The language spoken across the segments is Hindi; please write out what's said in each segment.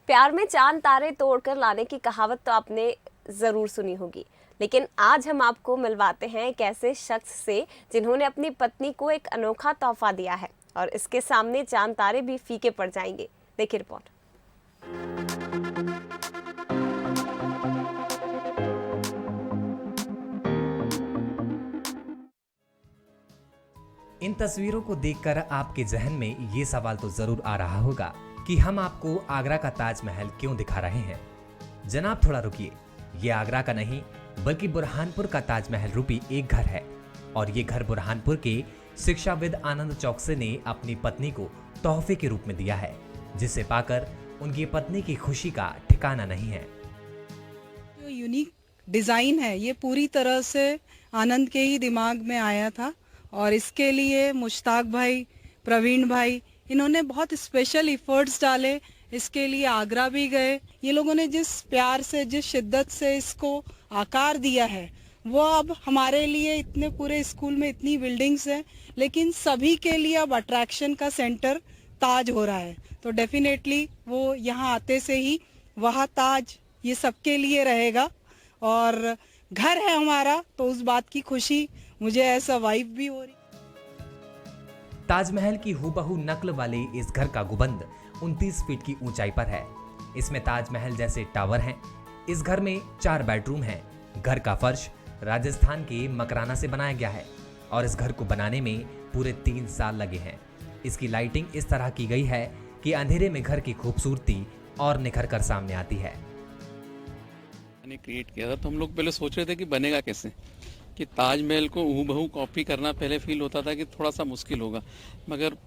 प्यार में चांद तारे तोड़कर लाने की कहावत तो आपने ज़रूर सुनी होगी, लेकिन आज हम आपको मिलवाते हैं एक ऐसे शख्स से जिन्होंने अपनी पत्नी को एक अनोखा तोहफा दिया है और इसके सामने चांद तारे भी फीके पड़ जाएंगे। देखिए रिपोर्ट। इन तस्वीरों को देखकर आपके जहन में ये सवाल तो जरूर आ रहा होगा कि हम आपको आगरा का ताजमहल क्यों दिखा रहे हैं। जनाब थोड़ा रुकिए, ये आगरा का नहीं बल्कि बुरहानपुर का ताजमहल रूपी एक घर है और ये घर बुरहानपुर के शिक्षाविद आनंद चौकसे ने अपनी पत्नी को तोहफे के रूप में दिया है, जिसे पाकर उनकी पत्नी की खुशी का ठिकाना नहीं है। जो यूनिक डिजाइन है ये पूरी तरह से आनंद के ही दिमाग में आया था और इसके लिए मुश्ताक भाई, प्रवीण भाई, इन्होंने बहुत स्पेशल एफर्ट्स डाले। इसके लिए आगरा भी गए। ये लोगों ने जिस प्यार से, जिस शिद्दत से इसको आकार दिया है वो अब हमारे लिए, इतने पूरे स्कूल में इतनी बिल्डिंग्स हैं लेकिन सभी के लिए अब अट्रैक्शन का सेंटर ताज हो रहा है। तो डेफिनेटली वो यहाँ आते से ही वहाँ ताज ये सबके लिए रहेगा और घर है हमारा, तो उस बात की खुशी मुझे ऐसा वाइब भी हो रही। ताजमहल की हूबहू नकल वाले इस घर का गुंबद 29 फीट की ऊंचाई पर है। इसमें ताजमहल जैसे टावर हैं। इस घर में 4 बेडरूम हैं। घर का फर्श राजस्थान के मकराना से बनाया गया है और इस घर को बनाने में पूरे 3 साल लगे हैं। इसकी लाइटिंग इस तरह की गई है कि अंधेरे में घर की खूबसूरती और निखर कर सामने आती है। मैंने क्रिएट किया था तो हम लोग पहले सोच रहे थे कि बनेगा कैसे, कि ताजमहल को हूबहू कॉपी करना पहले फील होता था कि थोड़ा सा मुश्किल होगा, मगर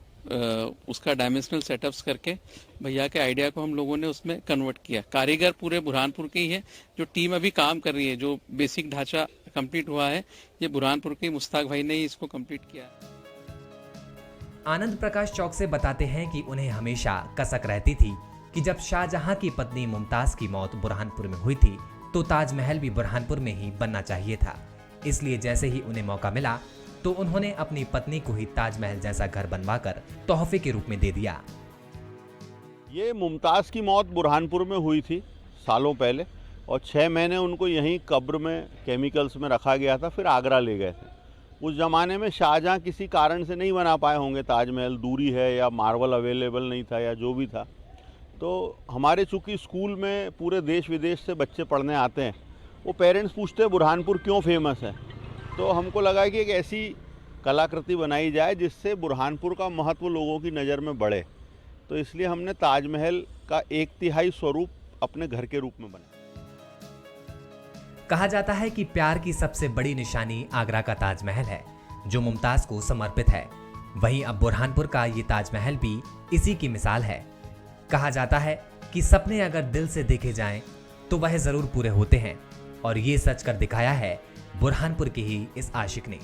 उसका डायमेंशनल सेटअप्स करके भैया के आइडिया को हम लोगों ने उसमें कन्वर्ट किया। कारीगर पूरे बुरहानपुर के ही है। जो टीम अभी काम कर रही है, जो बेसिक ढांचा कंप्लीट हुआ है, ये बुरहानपुर के मुश्ताक भाई ने ही इसको कंप्लीट किया। आनंद प्रकाश चौक से बताते हैं कि उन्हें हमेशा कसक रहती थी कि जब शाहजहां की पत्नी मुमताज की मौत बुरहानपुर में हुई थी तो ताजमहल भी बुरहानपुर में ही बनना चाहिए था। इसलिए जैसे ही उन्हें मौका मिला तो उन्होंने अपनी पत्नी को ही ताजमहल जैसा घर बनवाकर तोहफे के रूप में दे दिया। ये मुमताज़ की मौत बुरहानपुर में हुई थी सालों पहले और 6 महीने उनको यहीं कब्र में केमिकल्स में रखा गया था, फिर आगरा ले गए थे। उस ज़माने में शाहजहां किसी कारण से नहीं बना पाए होंगे ताजमहल, दूरी है या मार्बल अवेलेबल नहीं था या जो भी था। तो हमारे चूँकि स्कूल में पूरे देश विदेश से बच्चे पढ़ने आते हैं, वो पेरेंट्स पूछते हैं बुरहानपुर क्यों फेमस है। तो हमको लगा कि एक ऐसी कलाकृति बनाई जाए जिससे बुरहानपुर का महत्व लोगों की नज़र में बढ़े। तो इसलिए हमने ताजमहल का 1/3 स्वरूप अपने घर के रूप में बनाया। कहा जाता है कि प्यार की सबसे बड़ी निशानी आगरा का ताजमहल है, जो मुमताज को समर्पित है। वहीं अब बुरहानपुर का ये ताजमहल भी इसी की मिसाल है। कहा जाता है कि सपने अगर दिल से देखे जाएं तो वह जरूर पूरे होते हैं और ये सच कर दिखाया है बुरहानपुर के ही इस आशिक ने।